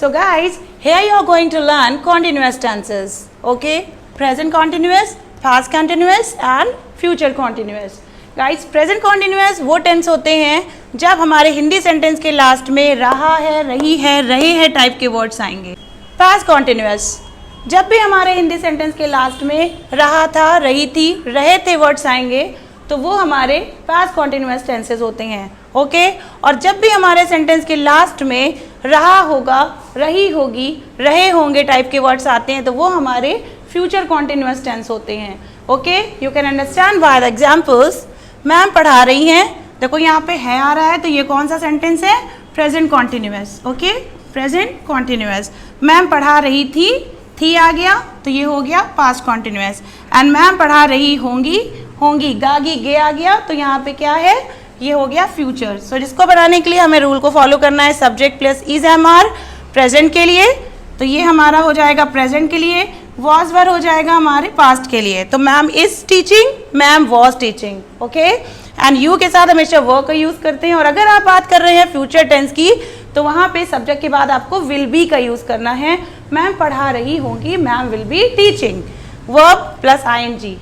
So guys, here you are going to learn continuous tenses. Okay, present continuous, past continuous and future continuous. Guys, present continuous वो tense होते हैं जब हमारे Hindi sentence के last में रहा है, रही है, रहे हैं टाइप के वर्ड्स आएंगे. पास्ट कॉन्टिन्यूस जब भी हमारे हिंदी सेंटेंस के लास्ट में रहा था, रही थी, रहे थे वर्ड्स आएंगे तो वो हमारे पास्ट कॉन्टिन्यूस टेंसेस होते हैं. ओके, और जब भी हमारे सेंटेंस के लास्ट में रहा होगा, रही होगी, रहे होंगे टाइप के वर्ड्स आते हैं तो वो हमारे फ्यूचर कॉन्टिन्यूस टेंस होते हैं. Okay, you can understand by the examples. Ma'am पढ़ा रही हैं, देखो यहाँ पे है आ रहा है तो ये कौन सा सेंटेंस है? Present continuous. Okay, present continuous. Ma'am पढ़ा रही थी आ गया तो ये हो गया पास्ट कॉन्टिन्यूस. एंड मैम पढ़ा रही होंगी, होंगी गागी गे आ गया तो यहाँ पे क्या है? ये हो गया फ्यूचर. सो जिसको बनाने के लिए हमें रूल को फॉलो करना है. Subject plus is am are present के लिए तो ये हमारा हो जाएगा प्रेजेंट के लिए. वॉज वर हो जाएगा हमारे पास्ट के लिए. तो ma'am is teaching, ma'am was teaching. Okay, and you के साथ हमेशा वर्क का यूज करते हैं. और अगर आप बात कर रहे हैं फ्यूचर टेंस की तो वहाँ पे सब्जेक्ट के बाद आपको विल बी का यूज करना है. मैम पढ़ा रही होंगी, ma'am will be teaching. Verb plus ING.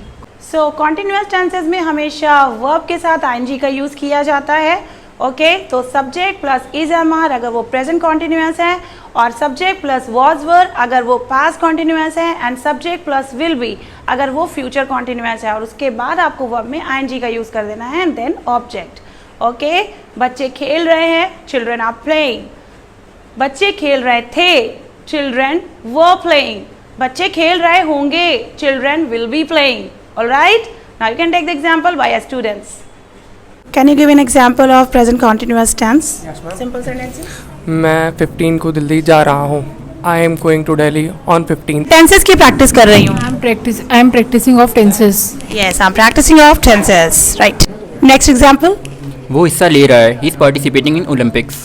So continuous tenses में हमेशा वर्ब के साथ आईएनजी का यूज किया जाता है. ओके, तो subject plus is am are अगर वो प्रेजेंट कॉन्टिन्यूस है और सब्जेक्ट प्लस वॉज वर अगर वो पास्ट कॉन्टिन्यूस है and subject plus will be अगर वो फ्यूचर कॉन्टिन्यूस है. और उसके बाद आपको वर्ब में आईएनजी का यूज कर देना है एंड देन ऑब्जेक्ट. ओके, बच्चे खेल रहे हैं, चिल्ड्रन आर प्लेइंग. बच्चे खेल रहे थे, चिल्ड्रन वर प्लेइंग. बच्चे खेल रहे होंगे, children will be playing. Alright, now you can take the example by your students. Can you give an example of present continuous tense? Simple sentences. मैं 15 को दिल्ली जा रहा हूँ. I am going to Delhi on 15. Tenses की practice कर रही हूँ. I am practicing of tenses. Yes, I am practicing of tenses. Right, next example. वो हिस्सा ले रहा है. He is participating in Olympics.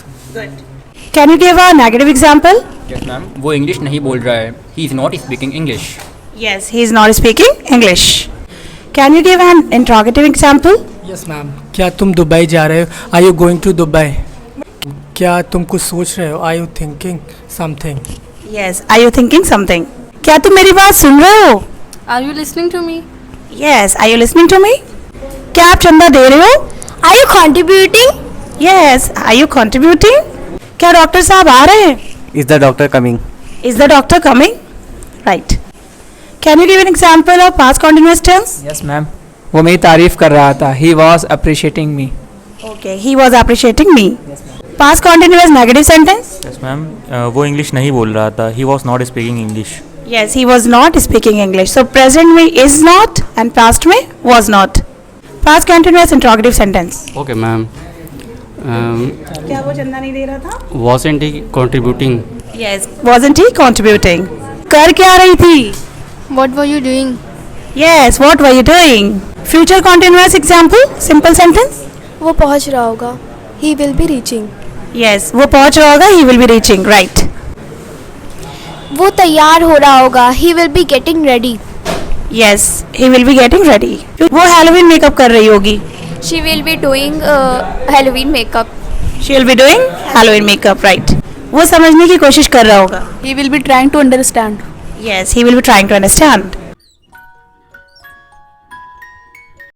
Can you give a negative example? Yes ma'am, वो इंग्लिश नहीं बोल रहा है. He is not speaking English. Yes, he is not speaking English. Can you give an interrogative example? Yes ma'am. क्या तुम Dubai जा रहे हो? Are you going to Dubai? क्या तुम कुछ सोच रहे हो? Are you thinking something? Yes, are you thinking something? क्या तुम मेरी बात सुन रहे हो? Are you listening to me? Yes, are you listening to me? क्या आप चंदा दे रहे हो? Are you contributing? Yes, are you contributing? क्या डॉक्टर साहब आ रहे हैं? Is the doctor coming? Is the doctor coming? Right. Can you give an example of past continuous tense? Yes ma'am, वो मेरी तारीफ कर रहा था. He was appreciating me. Okay, he was appreciating me. Past continuous negative sentence? Yes ma'am, वो English नहीं बोल रहा था. He was not speaking English. Yes, he was not speaking English. So present में is not and past में was not. Past continuous interrogative sentence. Okay ma'am. क्या वो चंदा नहीं दे रहा था? wasn't he contributing? Yes, wasn't he contributing? कर क्या रही थी? What were you doing? Yes, what were you doing? Future continuous example, simple sentence. वो पहुंच रहा होगा. He will be reaching. Yes, वो पहुंच रहा होगा. He will be reaching. Right. वो तैयार हो रहा होगा. He will be getting ready. Yes, he will be getting ready. वो Halloween makeup कर रही होगी. She will be doing Halloween makeup. She will be doing Halloween makeup. Right. वो समझने की कोशिश कर रहा होगा. He will be trying to understand. Yes, he will be trying to understand.